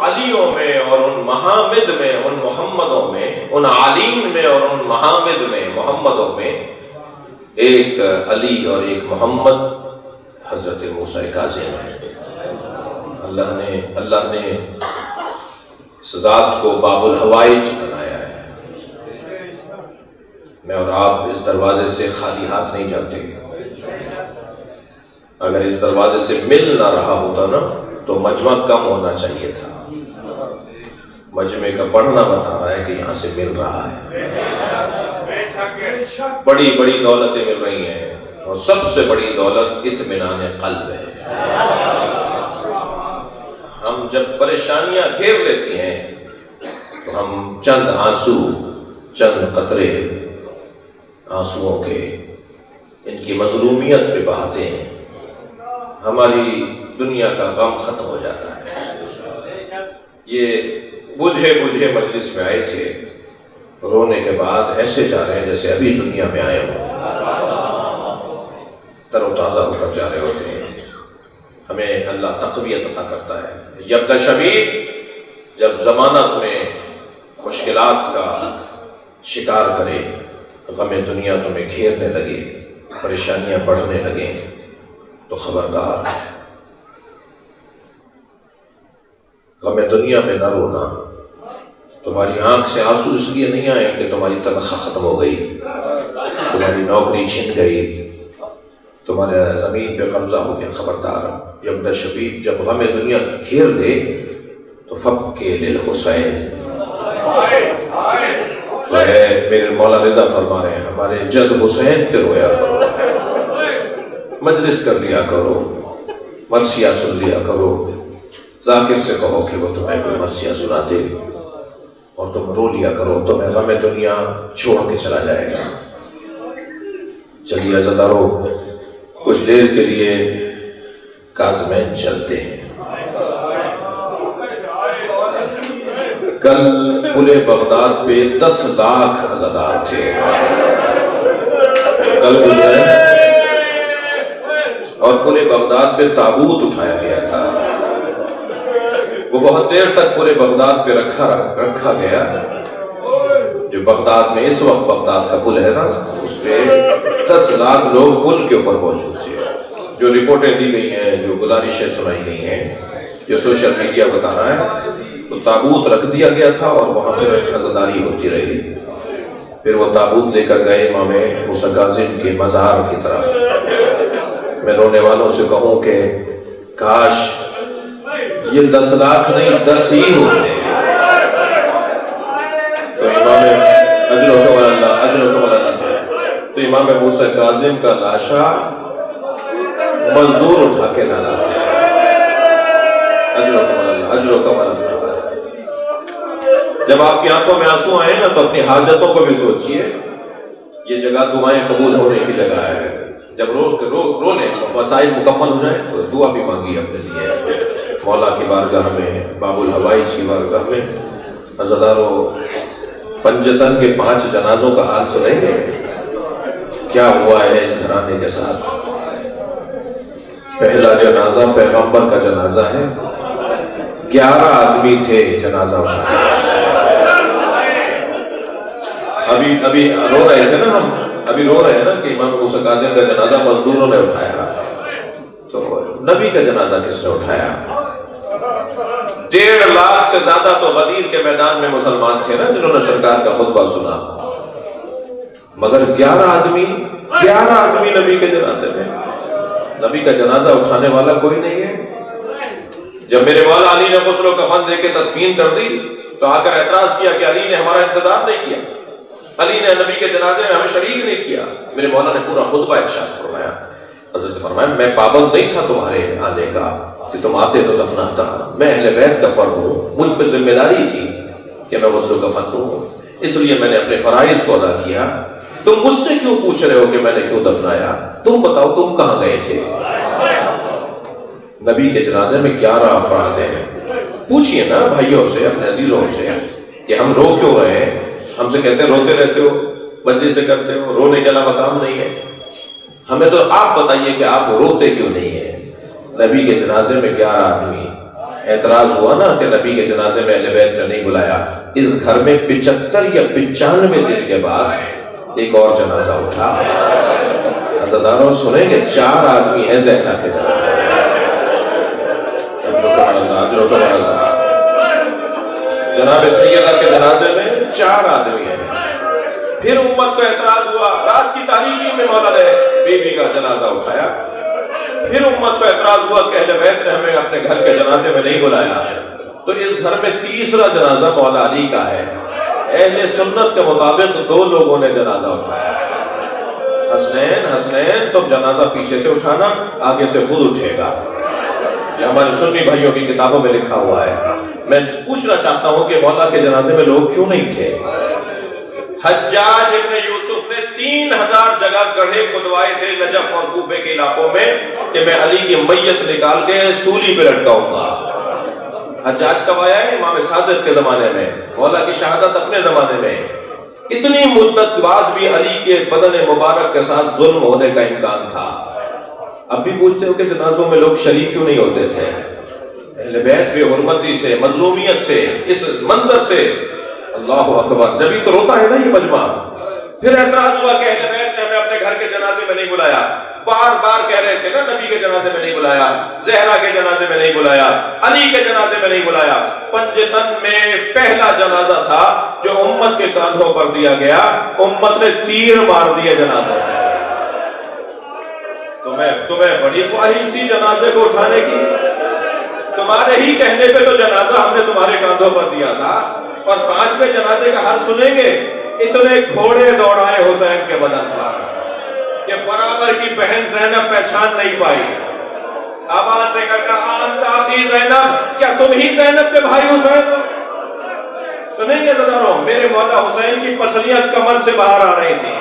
علیوں میں اور ان محامد میں، ان محمدوں میں، ان عالین میں اور ان محامد میں، محمدوں میں ایک علی اور ایک محمد حضرت موسیٰ کاظم ہے۔ اللہ نے اس ذات کو باب الحوائج بنایا ہے۔ میں اور آپ اس دروازے سے خالی ہاتھ نہیں جاتے۔ اگر اس دروازے سے مل نہ رہا ہوتا نا تو مجمع کم ہونا چاہیے تھا۔ مجمع کا پڑھنا بتا رہا ہے کہ یہاں سے مل رہا ہے، بڑی بڑی دولتیں مل رہی ہیں، اور سب سے بڑی دولت اطمینان قلب ہے۔ ہم جب پریشانیاں گھیر لیتی ہیں تو ہم چند آنسو، چند قطرے آنسوؤں کے ان کی مظلومیت پہ بہاتے ہیں، ہماری دنیا کا غم ختم ہو جاتا ہے۔ یہ بجھے مجلس میں آئے تھے، رونے کے بعد ایسے جا رہے ہیں جیسے ابھی دنیا میں آئے ہوں، تر و تازہ ہو کر جا رہے ہوتے ہیں۔ ہمیں اللہ تقویت عطا کرتا ہے۔ یبدا شبیر، جب زمانہ تمہیں مشکلات کا شکار کرے، غم دنیا تمہیں گھیرنے لگے، پریشانیاں بڑھنے لگیں، تو خبردار، غم دنیا میں نہ رونا۔ تمہاری آنکھ سے آنسو اس لیے نہیں آئے کہ تمہاری تنخواہ ختم ہو گئی، تمہاری نوکری چھن گئی، تمہارے زمین پہ قبضہ ہو گیا۔ خبردار، یبدا شبیر جب غم دنیا گھیر دے تو فبکی للحسین، میرے مولا رضا فرما رہے ہیں ہمارے جد حسین پہ رویا کرو، مجلس کر لیا کرو، مرثیہ سن لیا کرو، ذاکر سے کہو کہ وہ تمہیں کوئی مرثیہ سنا دے اور تم رو لیا کرو، تمہیں غم دنیا چھوڑ کے چلا جائے گا۔ چلیے عزادارو، کچھ دیر کے لیے کاظمین چلتے ہیں۔ کل پل بغداد پہ 10 لاکھ عزادار تھے، کل گزرے، اور پل بغداد پہ تابوت اٹھایا گیا تھا۔ وہ بہت دیر تک پل بغداد پہ رکھا گیا، جو بغداد میں اس وقت بغداد کا پل ہے نا، اس پہ 10 لاکھ لوگ پل کے اوپر موجود تھے۔ جو رپورٹیں دی گئی ہیں، جو گزارشیں سنائی گئی ہیں، جو سوشل میڈیا بتا رہا ہے، تو تابوت رکھ دیا گیا تھا اور وہاں پہ عزاداری ہوتی رہی۔ پھر وہ تابوت لے کر گئے امام موسیٰ کاظم کے مزار کی طرف۔ میں رونے والوں سے کہوں کہ کاش یہ 10 لاکھ نہیں 10 ہی ہوتے، تو امام تو امام موسیٰ کاظم کا لاشا مزدور اٹھا کے لانا تھا۔ اجر و کمال اللہ۔ جب آپ کی آنکھوں میں آنسو آئے نا تو اپنی حاجتوں کو بھی سوچئے، یہ جگہ دعائیں قبول ہونے کی جگہ ہے۔ جب رو لیں، مسائل مکمل ہو جائیں تو دعا بھی مانگی اپنے لیے مولا کی بارگاہ میں، باب الحوائج کی بارگاہ میں۔ عزادارو، پنجتن کے 5 جنازوں کا حال سنیں گے کیا ہوا ہے اس گھرانے کے ساتھ۔ پہلا جنازہ پیغمبر کا جنازہ ہے، 11 آدمی تھے جنازہ اٹھانے۔ ابھی رو رہے تھے نا، ہم ابھی رو رہے ہیں نا کہ امام موسیٰ کاظم کا جنازہ مزدوروں نے اٹھایا، تو نبی کا جنازہ کس نے اٹھایا؟ 1.5 لاکھ سے زیادہ تو غدیر کے میدان میں مسلمان تھے نا جنہوں نے سرکار کا خطبہ سنا، مگر 11 آدمی نبی کے جنازے میں۔ نبی کا جنازہ اٹھانے والا کوئی نہیں ہے۔ جب میرے مولا علی نے غسل و کفن دے کے تدفین کر دی تو آ کر اعتراض کیا کہ علی نے ہمارا انتظار نہیں کیا، علی نے نبی کے جنازے میں ہمیں شریک نہیں کیا۔ میرے مولا نے پورا خطبہ ارشاد فرمایا، حضرت فرمایا میں پابند نہیں تھا تمہارے آنے کا کہ تم آتے تو دفناتا، میں اہل بیت کا فرد ہوں، مجھ پہ ذمہ داری تھی کہ میں غسل و کفن دوں، اس لیے میں نے اپنے فرائض کو ادا کیا۔ تم مجھ سے کیوں پوچھ رہے ہو کہ میں نے کیوں دفنایا؟ تم بتاؤ تم کہاں گئے تھے؟ نبی کے جنازے میں 11 افراد ہیں۔ پوچھئے نا بھائیوں سے، اپنے عزیزوں سے کہ ہم رو کیوں رہے ہیں؟ ہم سے کہتے ہیں روتے رہتے ہو، مجلس سے کرتے ہو، رونے کے علاوہ کام نہیں ہے۔ ہمیں تو آپ بتائیے کہ آپ روتے کیوں نہیں ہیں؟ نبی کے جنازے میں 11 آدمی، اعتراض ہوا نا کہ نبی کے جنازے میں اہل بیت نے نہیں بلایا، اس گھر میں 75 یا 95 دن کے بعد ایک اور جنازہ اٹھا۔ عزاداروں سنیں گے 4 آدمی ہیں زہرا کے جنازے میں۔ جناب سیدہ کے جنازے میں 4 آدمی ہیں۔ پھر امت کو اعتراض ہوا، رات کی تاریکی میں مولا نے بیوی کا جنازہ اٹھایا۔ پھر امت کو اعتراض ہوا کہ اہل بیت نے ہمیں اپنے گھر کے جنازے میں نہیں بلایا، تو اس گھر میں تیسرا جنازہ مولا علی کا ہے۔ اہل سنت کے مطابق 2 لوگوں نے جنازہ اٹھایا۔ حسنین تم جنازہ پیچھے سے اٹھانا، آگے سے خود اٹھے گا۔ یہ ہمارے سنی بھائیوں کی کتابوں میں لکھا ہوا ہے۔ میں پوچھنا چاہتا ہوں کہ مولا کے جنازے میں لوگ کیوں نہیں تھے؟ حجاج ابن یوسف نے 3000 جگہ گڑھے کھدوائے تھے نجف اور کوفے کے علاقوں میں کہ میں علی کی میت نکال کے سولی پہ لٹکاؤں گا۔ حجاج کب آیا ہے؟ امام صادق کے زمانے میں، مولا کی شہادت اپنے زمانے میں۔ اتنی مدت بعد بھی علی کے بدن مبارک کے ساتھ ظلم ہونے کا امکان تھا۔ اب بھی پوچھتے ہو کہ جنازوں میں لوگ شریک کیوں نہیں ہوتے تھے؟ اہل بیت بے حرمتی سے، مظلومیت سے، اس منظر سے، اللہ اکبر، جبھی تو روتا ہے نا یہ مجمع۔ پھر اعتراض ہوا کہ اہل بیت نے ہمیں اپنے گھر کے جنازے میں نہیں بلایا۔ بار بار کہہ رہے تھے نا نبی کے جنازے میں نہیں بلایا، زہرا کے جنازے میں نہیں بلایا، علی کے جنازے میں نہیں بلایا۔ پنجتن میں پہلا جنازہ تھا جو امت کے کاندھوں پر دیا گیا، امت نے تیر مار دیا جنازہ۔ تمہیں بڑی خواہش تھی جنازے کو اٹھانے کی، تمہارے ہی کہنے پہ تو جنازہ ہم نے تمہارے کاندھوں پر دیا تھا۔ اور 5ویں جنازے کا حال سنیں گے، اتنے گھوڑے دوڑائے حسین کے بدن پر کہ برابر کی بہن زینب پہچان نہیں پائی۔ آواز دے کر کہا انت اخی زینب، کیا تم ہی زینب کے بھائی حسین؟ سنیں گے ذرا، میرے مولا حسین کی پسلیاں کمر سے باہر آ رہی تھی۔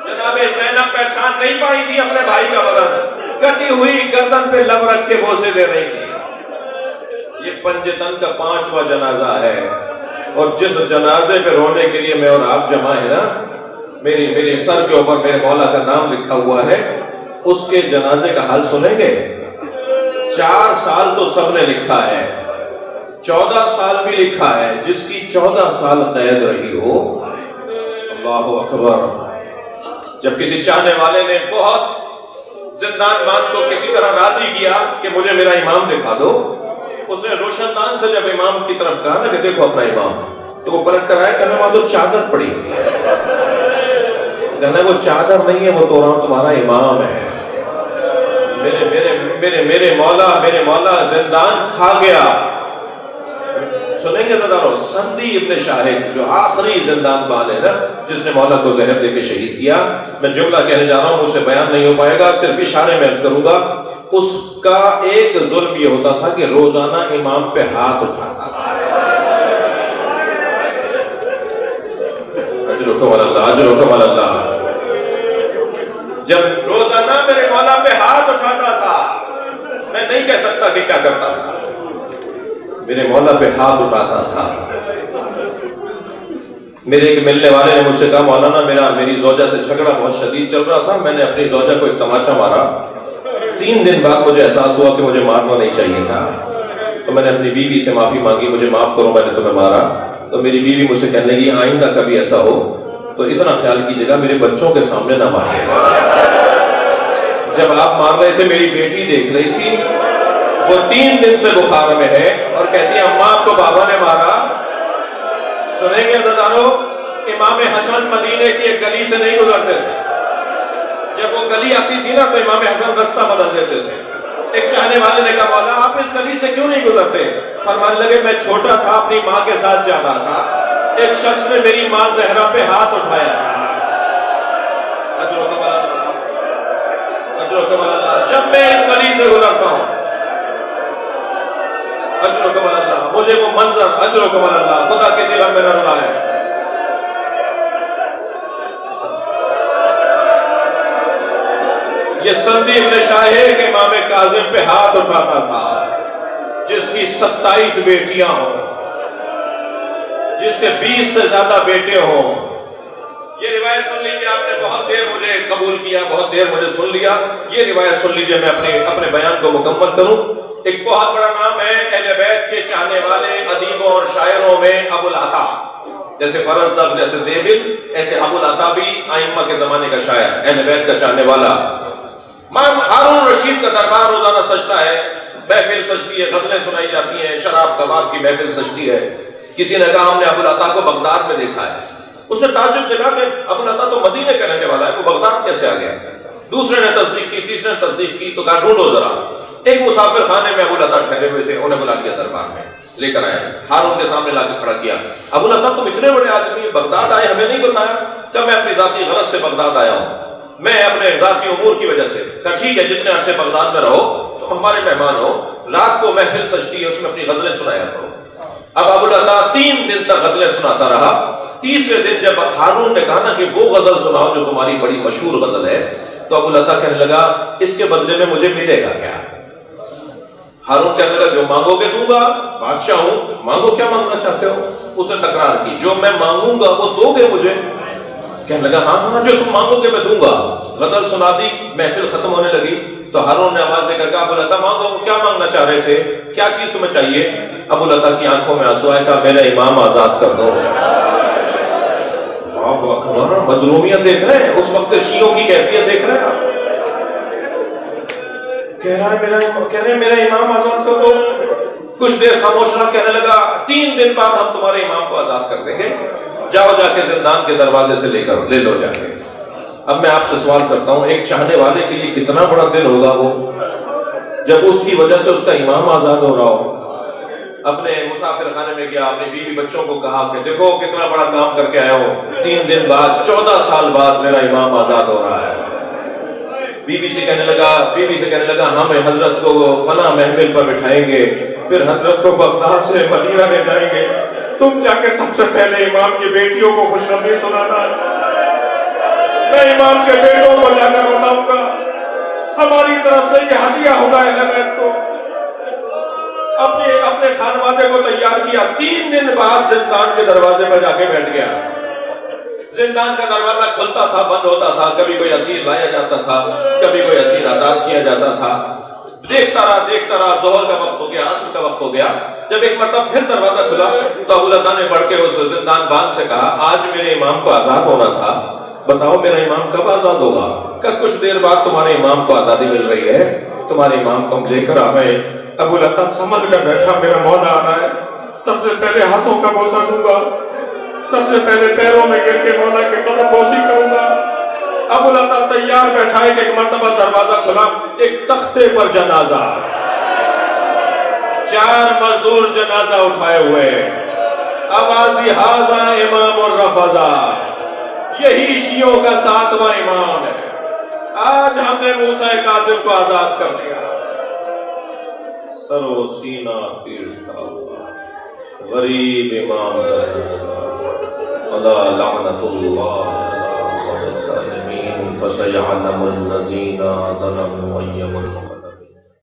جناب زینب پہچان نہیں پائی تھی اپنے بھائی کا بدن، کٹی ہوئی گردن پہ لب رکھ کے بوسے دے رہی تھی۔ یہ پنجتن کا 5واں جنازہ ہے، اور جس جنازے پہ رونے کے لیے میں اور آپ جمع ہیں نا، میرے سر کے اوپر میرے مولا کا نام لکھا ہوا ہے، اس کے جنازے کا حال سنیں گے۔ 4 سال تو سب نے لکھا ہے، 14 سال بھی لکھا ہے، جس کی 14 سال قید رہی ہو۔ اللہ اکبر۔ جب کسی چاہنے والے نے بہت زندان بان کو کسی طرح راضی کیا کہ مجھے میرا امام دکھا دو، اس نے روشن دان سے جب امام کی طرف کہا نا کہ دیکھو اپنا امام، تو وہ پلٹ کر آئے، کہنا وہاں تو چادر پڑی ہوئی ہے، کہنا وہ چادر نہیں ہے، وہ تو رہا تمہارا امام ہے۔ میرے مولا زندان کھا گیا۔ سنیں گے ذرا، سندی ابن شارق جو آخری زندان بان ہے نا، جس نے مولا کو زہر دے کے شہید کیا، میں جملہ کہنے جا رہا ہوں، اسے بیان نہیں ہو پائے گا، صرف اشارے میں عرض کروں گا۔ اس کا ایک ظلم یہ ہوتا تھا کہ روزانہ امام پہ ہاتھ اٹھاتا تھا۔ اجرکم اللہ، اجرکم اللہ۔ جب روزانہ میرے مولا پہ ہاتھ اٹھاتا تھا، میں نہیں کہہ سکتا کہ کیا کرتا تھا، میرے مولا پہ ہاتھ اٹھاتا تھا۔ میرے ایک ملنے والے نے مجھ سے کہا مولانا میری زوجہ سے جھگڑا بہت شدید چل رہا تھا، میں نے اپنی زوجہ کو ایک تماچا مارا، 3 دن بعد مجھے احساس ہوا کہ مجھے مارنا نہیں چاہیے تھا، تو میں نے اپنی بیوی سے معافی مانگی، مجھے معاف کرو میں نے تمہیں مارا۔ تو میری بیوی مجھ سے کہنے لگی آئندہ کبھی ایسا ہو تو اتنا خیال کیجیے گا میرے بچوں کے سامنے نہ ماریے گا۔ جب آپ مار رہے تھے میری بیٹی دیکھ رہی تھی، وہ 3 دن سے بخار میں ہے اور کہتی ہے اماں آپ کو بابا نے مارا۔ سنیں گے عزیزانو، امام حسن مدینے کی ایک گلی سے نہیں گزرتے تھے، جب وہ گلی آتی تھی نا تو امام حسن رستہ بدل دیتے تھے۔ ایک چاہنے والے نے کہا مولا آپ اس گلی سے کیوں نہیں گزرتے؟ فرمانے لگے میں چھوٹا تھا، اپنی ماں کے ساتھ جا رہا تھا، ایک شخص نے میری ماں زہرا پہ ہاتھ اٹھایا تھا۔ جب میں اس گلی سے گزرتا ہوں، اجرکم اللہ، مجھے وہ منظر، اجرکم اللہ، خدا کسی لمحے نہ رلائے۔ یہ سندی ابن شاہق امام کاظم پہ ہاتھ اٹھاتا تھا، جس کی 27 بیٹیاں ہوں، جس کے 20 سے زیادہ بیٹے ہوں۔ یہ روایت سن لیجیے، آپ نے بہت دیر مجھے قبول کیا، بہت دیر مجھے سن لیا، یہ روایت سن لیجیے، میں اپنے بیان کو مکمل کروں۔ ایک بہت بڑا نام ہے اہل بیت کے چاہنے والے ادیبوں اور شاعروں میں ابو العطا، جیسے فرزدق، جیسے دیبل، ایسے ابو العطا بھی ائمہ کے زمانے کا شاعر، اہل بیت کا چاہنے والا۔ ہارون رشید کا دربار روزانہ سجتا ہے، محفل سجتی ہے، غزلیں سنائی جاتی ہیں، شراب کباب کی محفل سجتی ہے۔ کسی نے کہا ہم نے ابو العطا کو بغداد میں دیکھا ہے۔ اس نے تعجب سے کہا کہ ابو العطا تو مدینے کا رہنے والا ہے، وہ بغداد کیسے آ گیا؟ دوسرے نے تصدیق کی، تیسرے نے تصدیق کی، تو کہا ڈھونڈو ذرا۔ ایک مسافر خانے میں ابو العطا ٹھہرے ہوئے تھے، انہیں بلا دیا دربار میں، لے کر آئے، ہارون کے سامنے لا کے کھڑا کیا۔ ابو العطا تم اتنے بڑے آدمی بغداد آئے، ہمیں نہیں بتایا؟ کیا میں اپنی ذاتی غرض سے بغداد آیا ہوں، میں اپنے ذاتی امور کی وجہ سے۔ کہا ٹھیک ہے، جتنے عرصے بغداد میں رہو تم ہمارے مہمان ہو، رات کو محفل سجتی ہے، اس میں اپنی غزلیں سنایا کرو۔ اب ابو العطا 3 دن تک غزلیں سناتا رہا۔ تیسرے دن جب ہارون نے کہا نا کہ وہ غزل سناؤ جو تمہاری بڑی مشہور غزل ہے، تو ابو العطا کہنے لگا اس کے بدلے میں مجھے ملے گا کیا؟ ہارون کہنے لگا جو مانگو گے دوں گا، بادشاہ ہوں، مانگو، کیا مانگنا چاہتے ہو؟ اس نے تکرار کی جو میں مانگوں گا وہ دو گے مجھے؟ کہنے لگا ہاں ہاں جو تم مانگو گے میں دوں گا۔ غزل سنا دی، محفل ختم ہونے لگی تو ہارون نے آواز دے کر کہا ابو العطا مانگو، کیا مانگنا چاہ رہے تھے، کیا چیز تمہیں چاہیے؟ ابو العطا کی آنکھوں میں آنسو آئے، کہا میرا امام آزاد کر دو۔ اللہ اکبر، مظلومیت دیکھ رہے ہیں، اس وقت شیعوں کی کیفیت دیکھ رہے ہیں آپ۔ کہہ رہے ہیں میرا امام آزاد کر دو۔ کچھ دیر خاموش رہا، کہنے لگا 3 دن بعد ہم تمہارے امام کو آزاد کر دیں گے، جاؤ جا کے زندان کے دروازے سے لے لو جا کے۔ اب میں آپ سے سوال کرتا ہوں، ایک چاہنے والے کے لیے کتنا بڑا دن ہوگا وہ، جب اس کی وجہ سے اس کا امام آزاد ہو رہا ہو۔ اپنے مسافر خانے میں گیا، اپنی بیوی بچوں کو کہا کہ دیکھو کتنا بڑا کام کر کے آیا ہوں، 3 دن بعد 14 سال بعد میرا امام آزاد ہو رہا ہے۔ بیوی سے کہنے لگا ہم حضرت کو فلاں محفل پر بٹھائیں گے، پھر حضرت کو بغداد سے مدینہ لے جائیں گے، تم جا کے سب سے پہلے امام کی بیٹیوں کو خوشخبری سنانا، میں امام کے بیٹوں کو جا کر بتاؤں گا ہماری طرف سے یہ ہدیہ ہوگا اہل بیت کو۔ اپنے خانوادے کو تیار کیا، 3 دن بعد زندان کے دروازے پر جا کے بیٹھ گیا۔ زندان کا دروازہ کھلتا تھا، بند ہوتا تھا، کبھی کوئی اسیر لایا جاتا تھا، کبھی کوئی اسیر آزاد کیا جاتا تھا۔ دیکھتا رہا، ظہر کا وقت ہو گیا، عصر کا وقت ہو گیا۔ جب ایک مرتبہ پھر دروازہ کھلا تو ابو العطا نے بڑھ کے اس زندان بان سے کہا آج میرے امام کو آزاد ہونا تھا، بتاؤ میرا امام کب آزاد ہوگا؟ کہ کچھ دیر بعد تمہارے امام کو آزادی مل رہی ہے، تمہارے امام کو ہم لے کر آ گئے۔ ابو العطا سمجھ کر بیٹھا میرا مولا آ رہا ہے، سب سے پہلے ہاتھوں کا بوسہ دوں گا، سب سے پہلے پیروں میں گر کے مولا کے قدم بوسی کروں گا۔ ابو العطا تیار بیٹھا ہے کہ ایک مرتبہ دروازہ کھلا، ایک تختے پر جنازہ، 4 مزدور جنازہ اٹھائے ہوئے، آواز دی ھذا امام الرفضا، یہی شیعوں کا 7واں امام ہے، آج ہم نے موسیٰ کاظم کو آزاد کر دیا۔ سر و سینہ پیٹتا ہوا غریب امام کا الا لعنت اللہ علی الظالمین فسيعلم الذين ظلموا أي منقلب